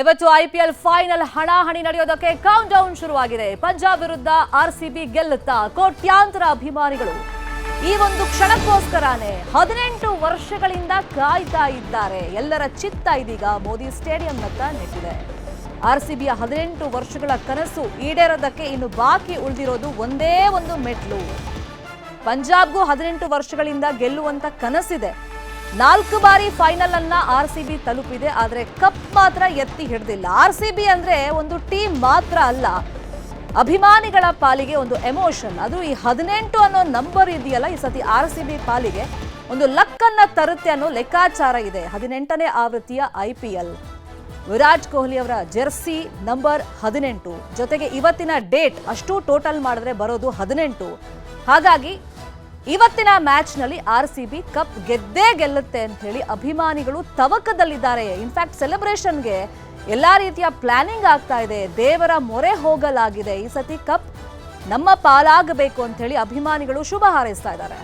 ಇವತ್ತು IPL final ಹಣಾಹಣಿ ನಡೆಯೋದಕ್ಕೆ count down ಶುರುವಾಗಿದೆ. ಪಂಜಾಬ್ ವಿರುದ್ಧ ಆರ್ಸಿಬಿ ಗೆಲ್ಲುತ್ತಾ ಕೋಟ್ಯಾಂತರ ಅಭಿಮಾನಿಗಳು ಈ ಒಂದು ಕ್ಷಣಕ್ಕೋಸ್ಕರನೇ 18 ವರ್ಷಗಳಿಂದ ಕಾಯ್ತಾ ಇದ್ದಾರೆ. ಎಲ್ಲರ ಚಿತ್ತ ಇದೀಗ ಮೋದಿ ಸ್ಟೇಡಿಯಂನತ್ತ ನೆಟ್ಟಿದೆ. ಆರ್ಸಿಬಿಯ 18 ವರ್ಷಗಳ ಕನಸು ಈಡೇರೋದಕ್ಕೆ ಇನ್ನು ಬಾಕಿ ಉಳಿದಿರೋದು ಒಂದೇ ಒಂದು ಮೆಟ್ಲು. ಪಂಜಾಬ್ಗೂ 18 ವರ್ಷಗಳಿಂದ ಗೆಲ್ಲುವಂತ ಕನಸಿದೆ. 4 ಬಾರಿ ಫೈನಲ್ ಅನ್ನ ಆರ್ಸಿಬಿ ತಲುಪಿದೆ. ಆದರೆ ಕಪ್ ಮಾತ್ರ ಎತ್ತಿ ಹಿಡಿದಿಲ್ಲ. ಆರ್ಸಿಬಿ ಅಂದ್ರೆ ಒಂದು ಟೀಮ್ ಮಾತ್ರ ಅಲ್ಲ, ಅಭಿಮಾನಿಗಳ ಪಾಲಿಗೆ ಒಂದು ಎಮೋಷನ್. ಅದು ಈ 18 ಅನ್ನೋ ನಂಬರ್ ಇದೆಯಲ್ಲ, ಈ ಸತಿ ಆರ್ಸಿಬಿ ಪಾಲಿಗೆ ಒಂದು ಲಕ್ಕನ್ನ ತರುತ್ತೆ ಅನ್ನೋ ಲೆಕ್ಕಾಚಾರ ಇದೆ. 18ನೇ ಆವೃತ್ತಿಯ ಐಪಿಎಲ್, ವಿರಾಟ್ ಕೊಹ್ಲಿ ಅವರ ಜೆರ್ಸಿ ನಂಬರ್ 18, ಜೊತೆಗೆ ಇವತ್ತಿನ ಡೇಟ್ ಅಷ್ಟು ಟೋಟಲ್ ಮಾಡಿದ್ರೆ ಬರೋದು 18. ಹಾಗಾಗಿ ಇವತ್ತಿನ ಮ್ಯಾಚ್ನಲ್ಲಿ ಆರ್ಸಿಬಿ ಕಪ್ ಗೆದ್ದೇ ಗೆಲ್ಲುತ್ತೆ ಅಂತ ಹೇಳಿ ಅಭಿಮಾನಿಗಳು ತವಕದಲ್ಲಿದ್ದಾರೆ. ಇನ್ಫ್ಯಾಕ್ಟ್ ಸೆಲೆಬ್ರೇಷನ್ಗೆ ಎಲ್ಲಾ ರೀತಿಯ ಪ್ಲಾನಿಂಗ್ ಆಗ್ತಾ ಇದೆ. ದೇವರ ಮೊರೆ ಹೋಗಲಾಗಿದೆ. ಈ ಸತಿ ಕಪ್ ನಮ್ಮ ಪಾಲಾಗಬೇಕು ಅಂತ ಹೇಳಿ ಅಭಿಮಾನಿಗಳು ಶುಭ ಹಾರೈಸ್ತಾ ಇದ್ದಾರೆ.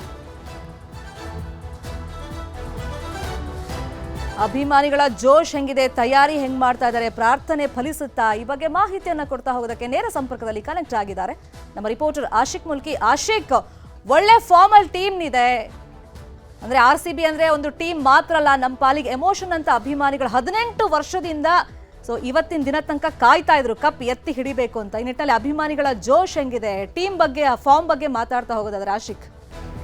ಅಭಿಮಾನಿಗಳ ಜೋಶ್ ಹೆಂಗಿದೆ, ತಯಾರಿ ಹೆಂಗ್ ಮಾಡ್ತಾ ಇದ್ದಾರೆ, ಪ್ರಾರ್ಥನೆ ಫಲಿಸುತ್ತಾ, ಈ ಬಗ್ಗೆ ಮಾಹಿತಿಯನ್ನ ಕೊಡ್ತಾ ಹೋಗೋದಕ್ಕೆ ನೇರ ಸಂಪರ್ಕದಲ್ಲಿ ಕನೆಕ್ಟ್ ಆಗಿದ್ದಾರೆ ನಮ್ಮ ರಿಪೋರ್ಟರ್ ಆಶಿಕ್ ಮುಲ್ಕಿ. ಆಶಿಕ್, ಒಳ್ಳೆ ಫಾರ್ಮಲ್ ಟೀಮ್ ಇದೆ. ಅಂದ್ರೆ ಆರ್ಸಿಬಿ ಅಂದ್ರೆ ಒಂದು ಟೀಮ್ ಮಾತ್ರ ಅಲ್ಲ, ನಮ್ಮ ಪಾಲಿಗೆ ಎಮೋಷನ್ ಅಂತ ಅಭಿಮಾನಿಗಳು 18 ವರ್ಷದಿಂದ ಇವತ್ತಿನ ದಿನ ತನಕ ಕಾಯ್ತಾ ಇದ್ರು ಕಪ್ ಎತ್ತಿ ಹಿಡಿಬೇಕು ಅಂತ. ಈ ನಿಟ್ಟಿನಲ್ಲಿ ಅಭಿಮಾನಿಗಳ ಜೋಶ್ ಹೆಂಗಿದೆ, ಟೀಮ್ ಬಗ್ಗೆ, ಆ ಫಾರ್ಮ್ ಬಗ್ಗೆ ಮಾತಾಡ್ತಾ ಹೋಗೋದಾದ್ರೆ ಆಶಿಕ್.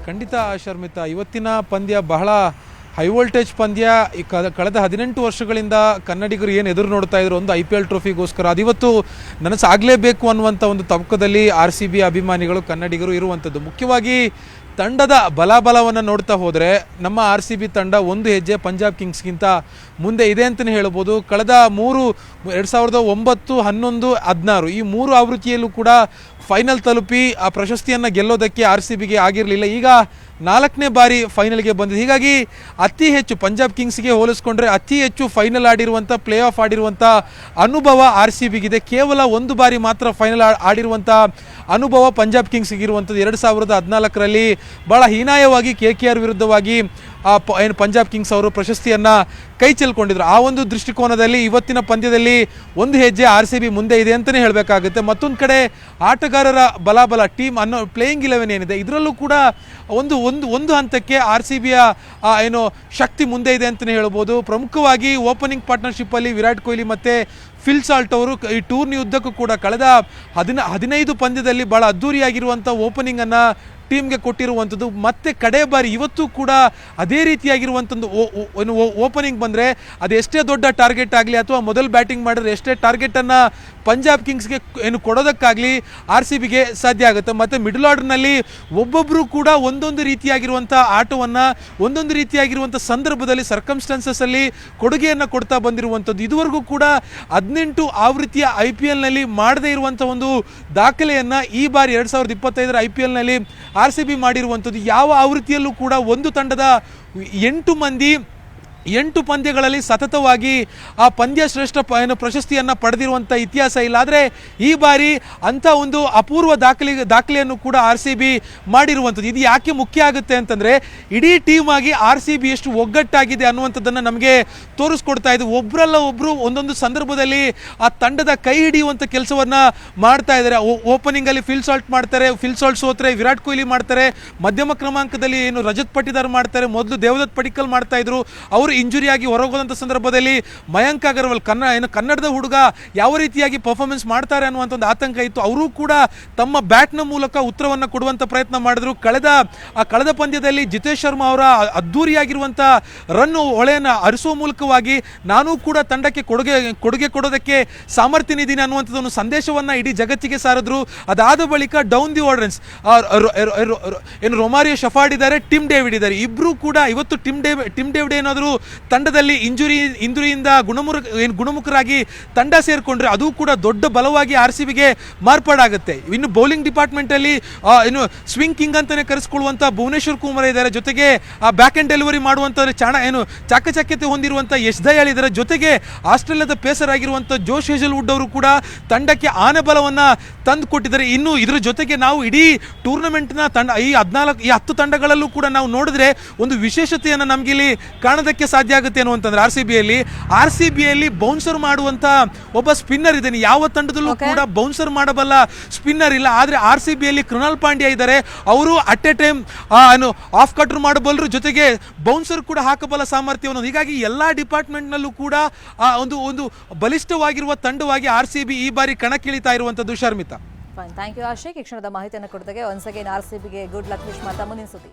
ಖಂಡಿತ ಶರ್ಮಿತಾ, ಇವತ್ತಿನ ಪಂದ್ಯ ಬಹಳ ಹೈ ವೋಲ್ಟೇಜ್ ಪಂದ್ಯ. ಈ ಕಳೆದ 18 ವರ್ಷಗಳಿಂದ ಕನ್ನಡಿಗರು ಏನು ಎದುರು ನೋಡ್ತಾ ಇದ್ರು ಒಂದು IPL ಟ್ರೋಫಿಗೋಸ್ಕರ, ಅದಿವತ್ತು ನನಸಾಗಲೇಬೇಕು ಅನ್ನುವಂಥ ಒಂದು ತವಕದಲ್ಲಿ RCB ಅಭಿಮಾನಿಗಳು ಕನ್ನಡಿಗರು ಇರುವಂಥದ್ದು. ಮುಖ್ಯವಾಗಿ ತಂಡದ ಬಲಾಬಲವನ್ನು ನೋಡ್ತಾ ಹೋದರೆ ನಮ್ಮ RCB ತಂಡ ಒಂದು ಹೆಜ್ಜೆ ಪಂಜಾಬ್ ಕಿಂಗ್ಸ್ಗಿಂತ ಮುಂದೆ ಇದೆ ಅಂತಲೇ ಹೇಳ್ಬೋದು. ಕಳೆದ 2009, 11, 16 ಈ 3 ಆವೃತ್ತಿಯಲ್ಲೂ ಕೂಡ ಫೈನಲ್ ತಲುಪಿ ಆ ಪ್ರಶಸ್ತಿಯನ್ನು ಗೆಲ್ಲೋದಕ್ಕೆ RCBಗೆ ಆಗಿರಲಿಲ್ಲ. ಈಗ 4ನೇ ಬಾರಿ ಫೈನಲ್ಗೆ ಬಂದಿದೆ. ಹೀಗಾಗಿ ಅತಿ ಹೆಚ್ಚು ಪಂಜಾಬ್ ಕಿಂಗ್ಸ್ಗೆ ಹೋಲಿಸ್ಕೊಂಡ್ರೆ ಅತಿ ಹೆಚ್ಚು ಫೈನಲ್ ಆಡಿರುವಂಥ, ಪ್ಲೇ ಆಫ್ ಆಡಿರುವಂಥ ಅನುಭವ RCBಗಿದೆ. ಕೇವಲ 1 ಬಾರಿ ಮಾತ್ರ ಫೈನಲ್ ಆಡಿರುವಂಥ ಅನುಭವ ಪಂಜಾಬ್ ಕಿಂಗ್ಸ್ಗೆ ಇರುವಂಥದ್ದು. 2014ರಲ್ಲಿ ಭಾಳ ಹೀನಾಯವಾಗಿ KKR ವಿರುದ್ಧವಾಗಿ ಏನು ಪಂಜಾಬ್ ಕಿಂಗ್ಸ್ ಅವರು ಪ್ರಶಸ್ತಿಯನ್ನು ಕೈ ಚೆಲ್ಕೊಂಡಿದ್ರು. ಆ ಒಂದು ದೃಷ್ಟಿಕೋನದಲ್ಲಿ ಇವತ್ತಿನ ಪಂದ್ಯದಲ್ಲಿ ಒಂದು ಹೆಜ್ಜೆ RCB ಮುಂದೆ ಇದೆ ಅಂತಲೇ ಹೇಳಬೇಕಾಗುತ್ತೆ. ಮತ್ತೊಂದು ಕಡೆ ಆಟಗಾರರ ಬಲಾಬಲ, ಟೀಮ್ ಅನ್ನೋ ಪ್ಲೇಯಿಂಗ್ 11 ಏನಿದೆ ಇದರಲ್ಲೂ ಕೂಡ ಒಂದು ಹಂತಕ್ಕೆ RCBಯ ಏನು ಶಕ್ತಿ ಮುಂದೆ ಇದೆ ಅಂತಲೇ ಹೇಳ್ಬೋದು. ಪ್ರಮುಖವಾಗಿ ಓಪನಿಂಗ್ ಪಾರ್ಟ್ನರ್ಶಿಪ್ಪಲ್ಲಿ ವಿರಾಟ್ ಕೊಹ್ಲಿ ಮತ್ತು ಫಿಲ್ ಸಾಲ್ಟ್ ಅವರು ಈ ಟೂರ್ನಿ ಉದ್ದಕ್ಕೂ ಕೂಡ ಕಳೆದ 15 ಪಂದ್ಯದಲ್ಲಿ ಭಾಳ ಅದ್ಧೂರಿಯಾಗಿರುವಂಥ ಓಪನಿಂಗನ್ನು ಟೀಮ್ಗೆ ಕೊಟ್ಟಿರುವಂಥದ್ದು. ಮತ್ತೆ ಕಡೆ ಬಾರಿ ಇವತ್ತು ಕೂಡ ಅದೇ ರೀತಿಯಾಗಿರುವಂಥದ್ದು ಓಪನಿಂಗ್ ಬಂದರೆ ಅದು ಎಷ್ಟೇ ದೊಡ್ಡ ಟಾರ್ಗೆಟ್ ಆಗಲಿ ಅಥವಾ ಮೊದಲು ಬ್ಯಾಟಿಂಗ್ ಮಾಡಿದ್ರೆ ಎಷ್ಟೇ ಟಾರ್ಗೆಟನ್ನು ಪಂಜಾಬ್ ಕಿಂಗ್ಸ್ಗೆ ಏನು ಕೊಡೋದಕ್ಕಾಗಲಿ RCBಗೆ ಸಾಧ್ಯ ಆಗುತ್ತೆ. ಮತ್ತು ಮಿಡಲ್ ಆರ್ಡರ್ನಲ್ಲಿ ಒಬ್ಬೊಬ್ಬರು ಕೂಡ ಒಂದೊಂದು ರೀತಿಯಾಗಿರುವಂಥ ಆಟವನ್ನು ಒಂದೊಂದು ರೀತಿಯಾಗಿರುವಂಥ ಸಂದರ್ಭದಲ್ಲಿ ಸರ್ಕಮ್ಸ್ಟಾನ್ಸಸ್ಸಲ್ಲಿ ಕೊಡುಗೆಯನ್ನು ಕೊಡ್ತಾ ಬಂದಿರುವಂಥದ್ದು. ಇದುವರೆಗೂ ಕೂಡ 18 ಆವೃತ್ತಿಯ IPLನಲ್ಲಿ ಮಾಡದೇ ಇರುವಂಥ ಒಂದು ದಾಖಲೆಯನ್ನು ಈ ಬಾರಿ 2025ರ IPLನಲ್ಲಿ RCB ಮಾಡಿರುವಂಥದ್ದು. ಯಾವ ಆವೃತ್ತಿಯಲ್ಲೂ ಕೂಡ ಒಂದು ತಂಡದ 8 ಪಂದ್ಯಗಳಲ್ಲಿ ಸತತವಾಗಿ ಆ ಪಂದ್ಯ ಶ್ರೇಷ್ಠ ಪ್ರಶಸ್ತಿಯನ್ನು ಪಡೆದಿರುವಂಥ ಇತಿಹಾಸ ಇಲ್ಲ. ಆದರೆ ಈ ಬಾರಿ ಅಂಥ ಒಂದು ಅಪೂರ್ವ ದಾಖಲೆಯನ್ನು ಕೂಡ RCB ಮಾಡಿರುವಂಥದ್ದು. ಇದು ಯಾಕೆ ಮುಖ್ಯ ಆಗುತ್ತೆ ಅಂತಂದರೆ ಇಡೀ ಟೀಮ್ ಆಗಿ RCB ಎಷ್ಟು ಒಗ್ಗಟ್ಟಾಗಿದೆ ಅನ್ನುವಂಥದ್ದನ್ನು ನಮಗೆ ತೋರಿಸ್ಕೊಡ್ತಾ ಇದೆ. ಒಬ್ಬರಲ್ಲ ಒಬ್ಬರು ಒಂದೊಂದು ಸಂದರ್ಭದಲ್ಲಿ ಆ ತಂಡದ ಕೈ ಹಿಡಿಯುವಂಥ ಕೆಲಸವನ್ನು ಮಾಡ್ತಾ ಇದ್ದಾರೆ. ಓಪನಿಂಗಲ್ಲಿ ಫಿಲ್ ಸಾಲ್ಟ್ ಸೋತ್ರೆ ವಿರಾಟ್ ಕೊಹ್ಲಿ ಮಾಡ್ತಾರೆ. ಮಧ್ಯಮ ಕ್ರಮಾಂಕದಲ್ಲಿ ಏನು ರಜತ್ ಪಟಿದಾರ್ ಮಾಡ್ತಾರೆ. ಮೊದಲು ದೇವದತ್ ಪಡಿಕ್ಕಲ್ ಮಾಡ್ತಾ ಇದ್ರು. ಅವರು ಇಂಜುರಿಯಾಗಿ ಹೊರಗೋದಂಥ ಸಂದರ್ಭದಲ್ಲಿ ಮಯಾಂಕ್ ಅಗರ್ವಾಲ್ ಕನ್ನಡದ ಹುಡುಗ ಯಾವ ರೀತಿಯಾಗಿ ಪರ್ಫಾರ್ಮೆನ್ಸ್ ಮಾಡ್ತಾರೆ ಅನ್ನುವಂಥ ಒಂದು ಆತಂಕ ಇತ್ತು. ಅವರು ಕೂಡ ತಮ್ಮ ಬ್ಯಾಟ್ನ ಮೂಲಕ ಉತ್ತರವನ್ನು ಕೊಡುವಂಥ ಪ್ರಯತ್ನ ಮಾಡಿದ್ರು. ಕಳೆದ ಪಂದ್ಯದಲ್ಲಿ ಜಿತೇಶ್ ಶರ್ಮಾ ಅವರ ಅದ್ಧೂರಿಯಾಗಿರುವಂಥ ರನ್ ಹೊಳೆಯನ್ನು ಹರಿಸುವ ಮೂಲಕವಾಗಿ ನಾನು ಕೂಡ ತಂಡಕ್ಕೆ ಕೊಡುಗೆ ಕೊಡೋದಕ್ಕೆ ಸಾಮರ್ಥ್ಯನಿದ್ದೀನಿ ಅನ್ನುವಂಥದ್ದು ಸಂದೇಶವನ್ನು ಇಡೀ ಜಗತ್ತಿಗೆ ಸಾರಿದ್ರು. ಅದಾದ ಬಳಿಕ ಡೌನ್ ದಿ ಆರ್ಡರ್ಸ್ ಏನು ರೊಮಾರಿಯೋ ಶಫಾರ್ಡ್ ಇದ್ದಾರೆ, ಟಿಮ್ ಡೇವಿಡ್ ಇದ್ದಾರೆ. ಇಬ್ಬರು ಕೂಡ ಇವತ್ತು ಟಿಮ್ ಡೇವಿಡ್ ಏನಾದರೂ ತಂಡದಲ್ಲಿ ಇಂಜುರಿಯಿಂದ ಗುಣಮುಖರಾಗಿ ತಂಡ ಸೇರಿಕೊಂಡ್ರೆ ಅದು ಕೂಡ ದೊಡ್ಡ ಬಲವಾಗಿ RCBಗೆ ಮಾರ್ಪಾಡಾಗುತ್ತೆ. ಇನ್ನು ಬೌಲಿಂಗ್ ಡಿಪಾರ್ಟ್ಮೆಂಟಲ್ಲಿ ಏನು ಸ್ವಿಂಗ್ ಕಿಂಗ್ ಅಂತಲೇ ಕರೆಸ್ಕೊಳ್ಳುವಂಥ ಭುವನೇಶ್ವರ್ ಕುಮಾರ್ ಇದ್ದಾರೆ. ಜೊತೆಗೆ ಆ ಬ್ಯಾಕ್ ಆ್ಯಂಡ್ ಡೆಲಿವರಿ ಮಾಡುವಂಥ ಚಾಕಚಕ್ಯತೆ ಹೊಂದಿರುವಂಥ ಯಶ್ ದಯಾಳ್ ಇದ್ದಾರೆ. ಜೊತೆಗೆ ಆಸ್ಟ್ರೇಲಿಯಾದ ಪೇಸರ್ ಆಗಿರುವಂಥ ಜೋಶ್ ಹೇಜಲ್ವುಡ್ ಅವರು ಕೂಡ ತಂಡಕ್ಕೆ ಆನೆ ಬಲವನ್ನು ತಂದು ಕೊಟ್ಟಿದ್ದಾರೆ. ಇನ್ನು ಇದರ ಜೊತೆಗೆ ನಾವು ಇಡೀ ಟೂರ್ನಮೆಂಟ್ನ ತಂಡ ಈ 10 ತಂಡಗಳಲ್ಲೂ ಕೂಡ ನಾವು ನೋಡಿದ್ರೆ ಒಂದು ವಿಶೇಷತೆಯನ್ನು ನಮಗಿಲ್ಲಿ ಕಾಣೋದಕ್ಕೆ ಸಾಧ್ಯ ಆಗುತ್ತೆ ಅನ್ನುವಂತಂದ್ರೆ ಆರ್ ಸಿ ಬಿಯಲ್ಲಿ ಬೌನ್ಸರ್ ಮಾಡುವಂತ ಒಬ್ಬ ಸ್ಪಿನ್ನರ್ ಇದ್ದಾನೆ. ಯಾವ ತಂಡದಲ್ಲೂ ಕೂಡ ಬೌನ್ಸರ್ ಮಾಡಬಲ್ಲ ಸ್ಪಿನ್ನರ್ ಇಲ್ಲ. ಆದ್ರೆ ಆರ್ ಸಿ ಬಿಯಲ್ಲಿ ಕೃಣಾಲ್ ಪಾಂಡ್ಯ ಇದ್ದಾರೆ. ಅವರು at a time off cutter ಮಾಡಬಲ್ಲರು, ಜೊತೆಗೆ ಬೌನ್ಸರ್ ಕೂಡ ಹಾಕಬಲ್ಲ ಸಾಮರ್ಥ್ಯವನ್ನು. ಹೀಗಾಗಿ ಎಲ್ಲಾ ಡಿಪಾರ್ಟ್ಮೆಂಟ್ ನಲ್ಲೂ ಕೂಡ ಒಂದು ಬಲಿಷ್ಠವಾಗಿರುವ ತಂಡವಾಗಿ ಆರ್ ಸಿ ಬಿ ಈ ಬಾರಿ ಕಣಕ್ಕಿಳಿತಾ ಇರುವಂತದ್ದು ಶರ್ಮಿತಾ. Thank you Ashiq. ಈ ಕ್ಷಣದ ಮಾಹಿತಿಯನ್ನು ಕೊಡ್ತಾಗೆ ಒನ್ಸ್ ಅಗೇನ್ RCBಗೆ ಗುಡ್ ಲಕ್ ವಿಶ್ ಮಾಡ್ತಾ ಮುಂದಿನ ಸುದ್ದಿ.